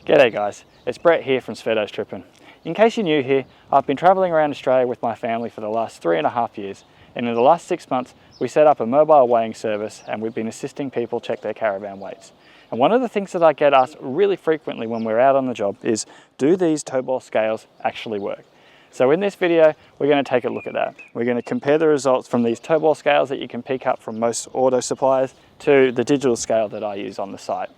G'day guys, it's Brett here from Sveto's Trippin'. In case you're new here, I've been travelling around Australia with my family for the last 3.5 years, and in the last 6 months we set up a mobile weighing service and we've been assisting people check their caravan weights. And one of the things that I get asked really frequently when we're out on the job is, do these toe ball scales actually work? So in this video, we're going to take a look at that. We're going to compare the results from these toe ball scales that you can pick up from most auto suppliers to the digital scale that I use on the site.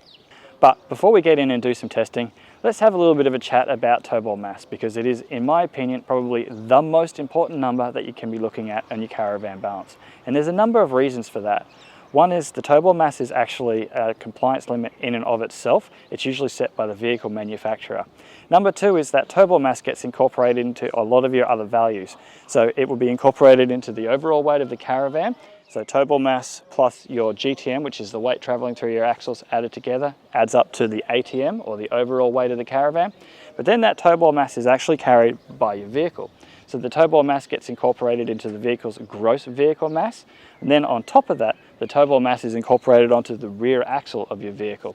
But before we get in and do some testing, let's have a little bit of a chat about toe ball mass, because it is, in my opinion, probably the most important number that you can be looking at on your caravan balance. And there's a number of reasons for that. One is the toe ball mass is actually a compliance limit in and of itself. It's usually set by the vehicle manufacturer. Number two is that toe ball mass gets incorporated into a lot of your other values. So it will be incorporated into the overall weight of the caravan. So toe ball mass plus your GTM, which is the weight traveling through your axles, added together adds up to the ATM, or the overall weight of the caravan. But then that toe ball mass is actually carried by your vehicle. So the toe ball mass gets incorporated into the vehicle's gross vehicle mass. And then on top of that, the toe ball mass is incorporated onto the rear axle of your vehicle.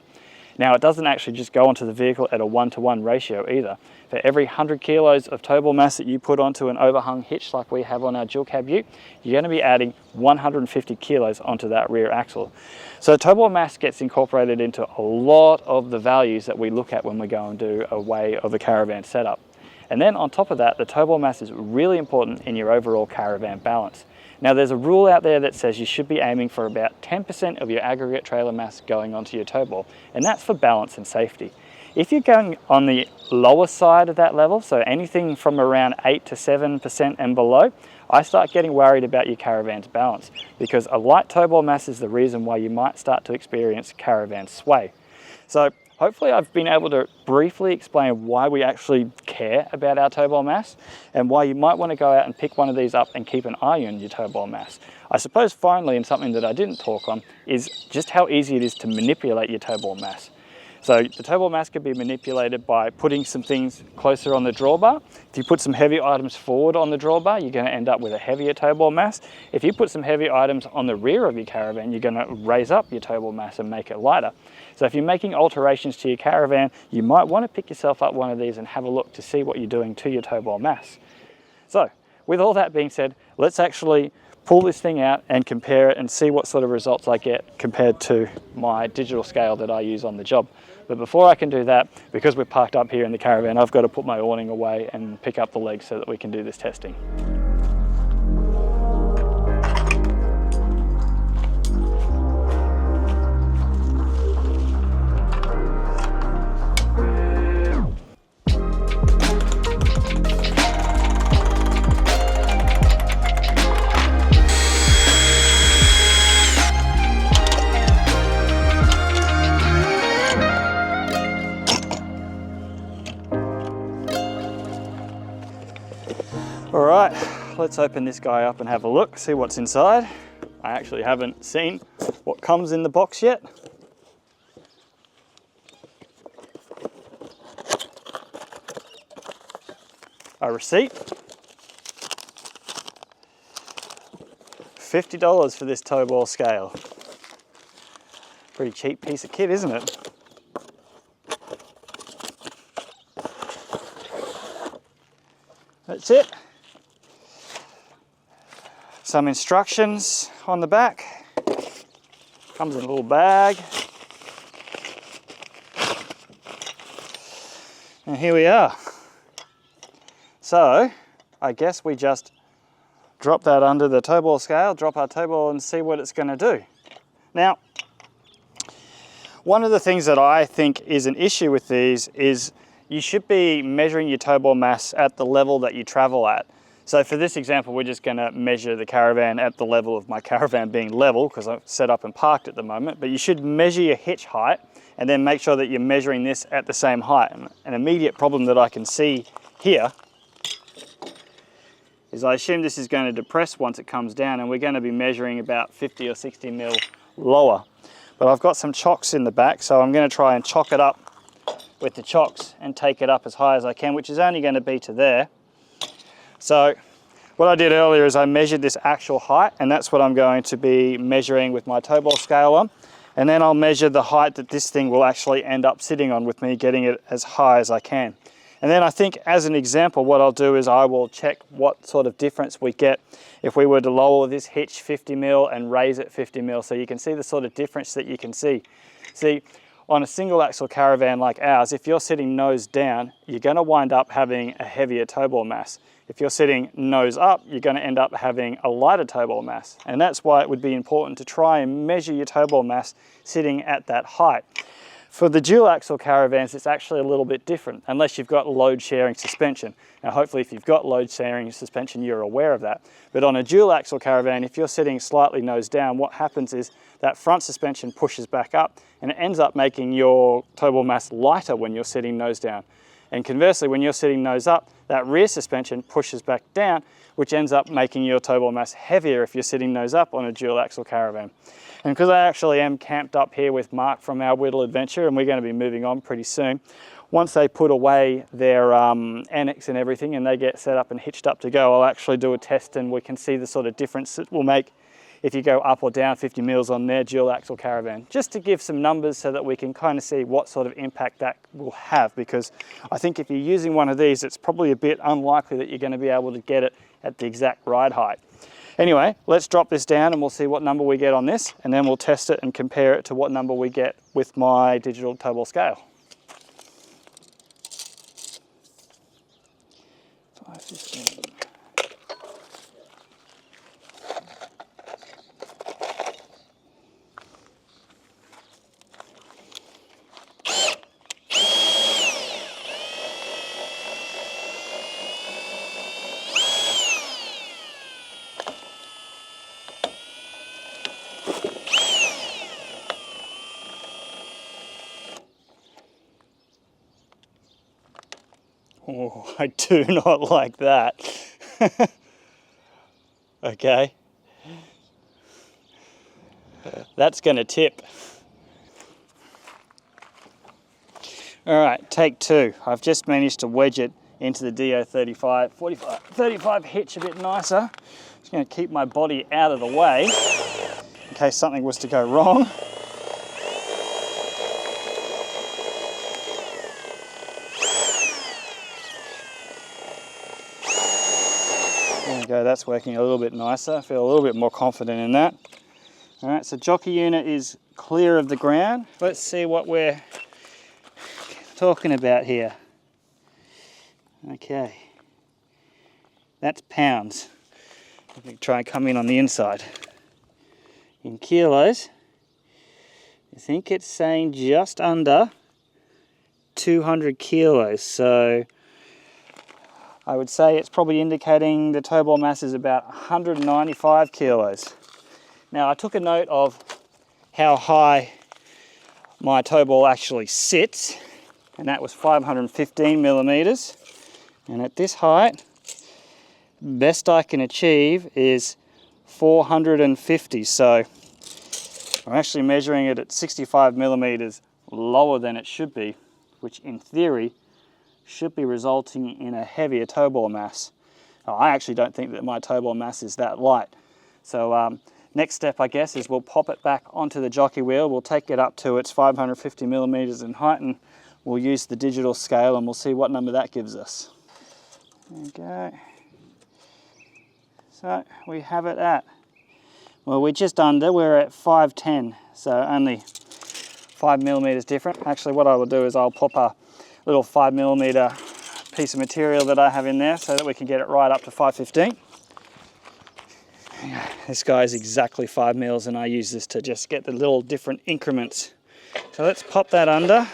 Now, it doesn't actually just go onto the vehicle at a 1-to-1 ratio either. For every 100 kilos of toe ball mass that you put onto an overhung hitch like we have on our dual cab ute, you're going to be adding 150 kilos onto that rear axle. So toe ball mass gets incorporated into a lot of the values that we look at when we go and do a weigh of a caravan setup. And then on top of that, the toe ball mass is really important in your overall caravan balance. Now, there's a rule out there that says you should be aiming for about 10% of your aggregate trailer mass going onto your toe ball, and that's for balance and safety. If you're going on the lower side of that level, so anything from around 8 to 7% and below, I start getting worried about your caravan's balance, because a light toe ball mass is the reason why you might start to experience caravan sway. So hopefully I've been able to briefly explain why we actually care about our toe ball mass and why you might want to go out and pick one of these up and keep an eye on your toe ball mass. I suppose finally, and something that I didn't talk on, is just how easy it is to manipulate your toe ball mass. So the toe ball mass can be manipulated by putting some things closer on the drawbar. If you put some heavy items forward on the drawbar, you're going to end up with a heavier toe ball mass. If you put some heavy items on the rear of your caravan, you're going to raise up your toe ball mass and make it lighter. So if you're making alterations to your caravan, you might want to pick yourself up one of these and have a look to see what you're doing to your toe ball mass. So with all that being said, let's actually pull this thing out and compare it and see what sort of results I get compared to my digital scale that I use on the job. But before I can do that, because we're parked up here in the caravan, I've got to put my awning away and pick up the legs so that we can do this testing. All right, let's open this guy up and have a look, see what's inside. I actually haven't seen what comes in the box yet. A receipt. $50 for this toe ball scale. Pretty cheap piece of kit, isn't it? That's it. Some instructions on the back. Comes in a little bag. And here we are. So I guess we just drop that under the toe ball scale, drop our toe ball and see what it's going to do. Now, one of the things that I think is an issue with these is you should be measuring your toe ball mass at the level that you travel at. So for this example, we're just going to measure the caravan at the level of my caravan being level, because I'm set up and parked at the moment. But you should measure your hitch height and then make sure that you're measuring this at the same height. And an immediate problem that I can see here is I assume this is going to depress once it comes down, and we're going to be measuring about 50 or 60 mil lower. But I've got some chocks in the back, so I'm going to try and chock it up with the chocks and take it up as high as I can, which is only going to be to there. So what I did earlier is I measured this actual height, and that's what I'm going to be measuring with my toe ball scale on. And then I'll measure the height that this thing will actually end up sitting on with me getting it as high as I can. And then I think as an example, what I'll do is I will check what sort of difference we get if we were to lower this hitch 50 mil and raise it 50 mil. So you can see the sort of difference that you can see. See, on a single axle caravan like ours, if you're sitting nose down, you're going to wind up having a heavier toe ball mass. If you're sitting nose up, you're going to end up having a lighter toe ball mass. And that's why it would be important to try and measure your toe ball mass sitting at that height. For the dual axle caravans, it's actually a little bit different, unless you've got load sharing suspension. Now, hopefully if you've got load sharing suspension, you're aware of that. But on a dual axle caravan, if you're sitting slightly nose down, what happens is that front suspension pushes back up and it ends up making your toe ball mass lighter when you're sitting nose down. And conversely, when you're sitting nose up, that rear suspension pushes back down, which ends up making your toe ball mass heavier if you're sitting nose up on a dual axle caravan. And because I actually am camped up here with Mark from our Whittle Adventure, and we're going to be moving on pretty soon, once they put away their annex and everything and they get set up and hitched up to go, I'll actually do a test and we can see the sort of difference it will make if you go up or down 50 mils on their dual axle caravan, just to give some numbers so that we can kind of see what sort of impact that will have, because I think if you're using one of these, it's probably a bit unlikely that you're going to be able to get it at the exact ride height. Anyway, let's drop this down and we'll see what number we get on this, and then we'll test it and compare it to what number we get with my digital toe ball scale. 515. Oh, I do not like that. Okay. That's going to tip. All right, take two. I've just managed to wedge it into the DO35, 35 hitch a bit nicer. Just going to keep my body out of the way in case something was to go wrong. There we go, that's working a little bit nicer. I feel a little bit more confident in that. All right, so jockey unit is clear of the ground. Let's see what we're talking about here. Okay, that's pounds. I'm going to try and come in on the inside. In kilos, I think it's saying just under 200 kilos. So I would say it's probably indicating the toe ball mass is about 195 kilos. Now I took a note of how high my toe ball actually sits, and that was 515 millimeters. And at this height, best I can achieve is 450. So I'm actually measuring it at 65 millimeters lower than it should be, which in theory should be resulting in a heavier toe ball mass. Now, I actually don't think that my toe ball mass is that light. So next step, I guess, is we'll pop it back onto the jockey wheel. We'll take it up to its 550 millimeters in height, and we'll use the digital scale and we'll see what number that gives us. There we go. So we have it at, well, we're just under, we're at 510, so only 5 millimeters different. Actually, what I will do is I'll pop a little 5 millimeter piece of material that I have in there so that we can get it right up to 515. This guy is exactly 5 mils, and I use this to just get the little different increments. So let's pop that under,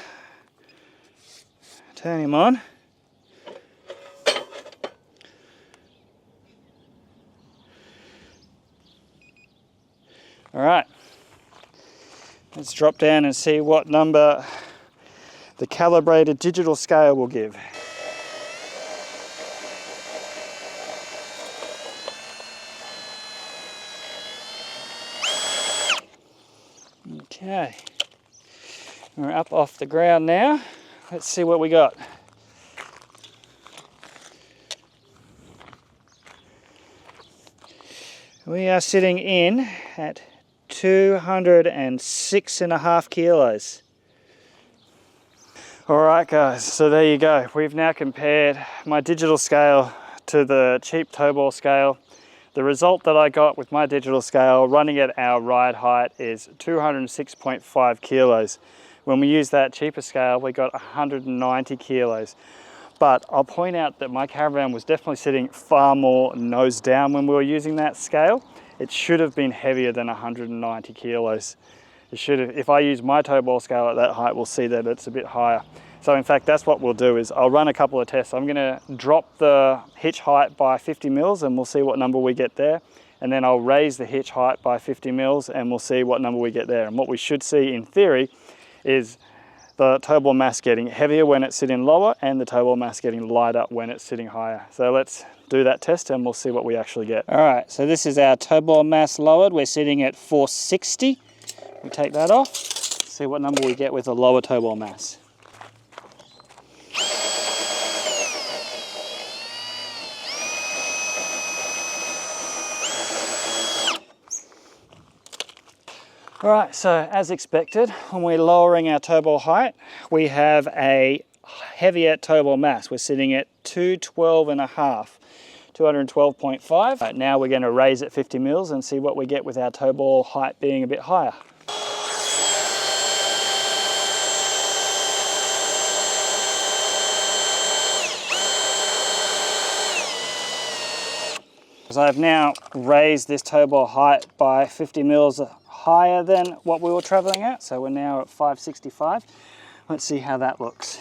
turn him on. All right, let's drop down and see what number the calibrated digital scale will give. Okay, we're up off the ground now. Let's see what we got. We are sitting in at 206.5 kilos. Alright guys, so there you go. We've now compared my digital scale to the cheap tow ball scale. The result that I got with my digital scale running at our ride height is 206.5 kilos. When we used that cheaper scale, we got 190 kilos. But I'll point out that my caravan was definitely sitting far more nose down when we were using that scale. It should have been heavier than 190 kilos. It should have, if I use my tow ball scale at that height, we'll see that it's a bit higher. So in fact, that's what we'll do is I'll run a couple of tests. I'm gonna drop the hitch height by 50 mils and we'll see what number we get there. And then I'll raise the hitch height by 50 mils and we'll see what number we get there. And what we should see in theory is the tow ball mass getting heavier when it's sitting lower and the tow ball mass getting lighter when it's sitting higher. So let's do that test and we'll see what we actually get. All right, so this is our tow ball mass lowered. We're sitting at 460. We take that off, see what number we get with a lower tow ball mass. All right, so as expected, when we're lowering our tow ball height, we have a heavier tow ball mass. We're sitting at 212.5. 212.5. Right, now we're going to raise it 50 mils and see what we get with our tow ball height being a bit higher. So I've now raised this tow ball height by 50 mils higher than what we were traveling at. So we're now at 565. Let's see how that looks.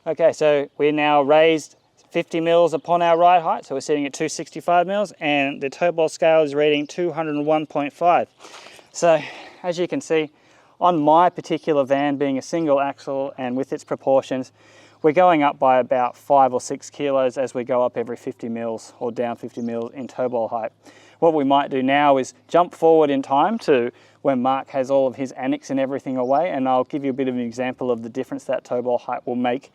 Okay, so we now raised 50 mils upon our ride height, so we're sitting at 265 mils, and the tow ball scale is reading 201.5. So as you can see, on my particular van being a single axle and with its proportions, we're going up by about 5 or 6 kilos as we go up every 50 mils or down 50 mils in tow ball height. What we might do now is jump forward in time to when Mark has all of his annex and everything away, and I'll give you a bit of an example of the difference that tow ball height will make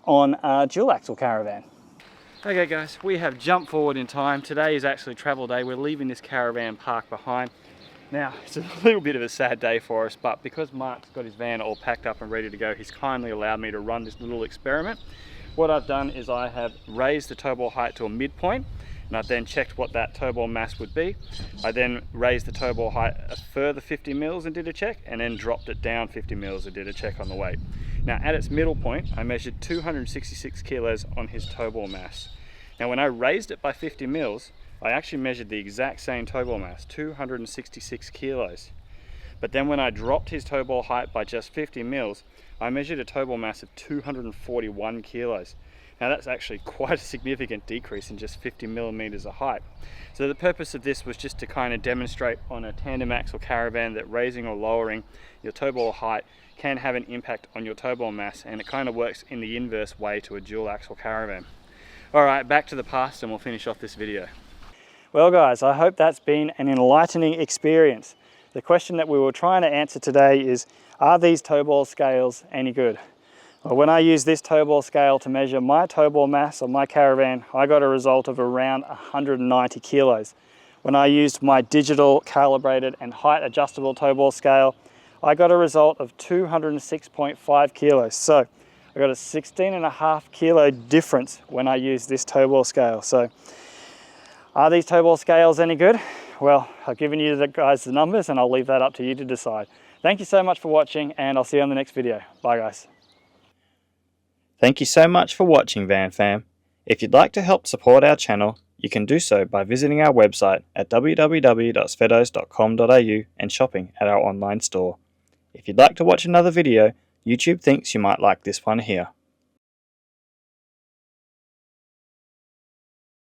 on a dual axle caravan. Okay guys, we have jumped forward in time. Today is actually travel day. We're leaving this caravan park behind. Now, it's a little bit of a sad day for us, but because Mark's got his van all packed up and ready to go, he's kindly allowed me to run this little experiment. What I've done is I have raised the tow ball height to a midpoint, and I've then checked what that tow ball mass would be. I then raised the tow ball height a further 50 mils and did a check, and then dropped it down 50 mils and did a check on the weight. Now, at its middle point, I measured 266 kilos on his tow ball mass. Now, when I raised it by 50 mils, I actually measured the exact same tow ball mass, 266 kilos. But then when I dropped his tow ball height by just 50 mils, I measured a tow ball mass of 241 kilos. Now that's actually quite a significant decrease in just 50 millimeters of height. So the purpose of this was just to kind of demonstrate on a tandem axle caravan that raising or lowering your tow ball height can have an impact on your tow ball mass, and it kind of works in the inverse way to a dual axle caravan. All right, back to the past and we'll finish off this video. Well guys, I hope that's been an enlightening experience. The question that we were trying to answer today is, are these tow ball scales any good? Well, when I used this tow ball scale to measure my tow ball mass on my caravan, I got a result of around 190 kilos. When I used my digital calibrated and height adjustable tow ball scale, I got a result of 206.5 kilos. So I got a 16.5 kilo difference when I used this tow ball scale. So are these tow ball scales any good? Well, I've given you guys the numbers and I'll leave that up to you to decide. Thank you so much for watching, and I'll see you on the next video. Bye guys. Thank you so much for watching, Vanfam. If you'd like to help support our channel, you can do so by visiting our website at www.svedos.com.au and shopping at our online store. If you'd like to watch another video, YouTube thinks you might like this one here.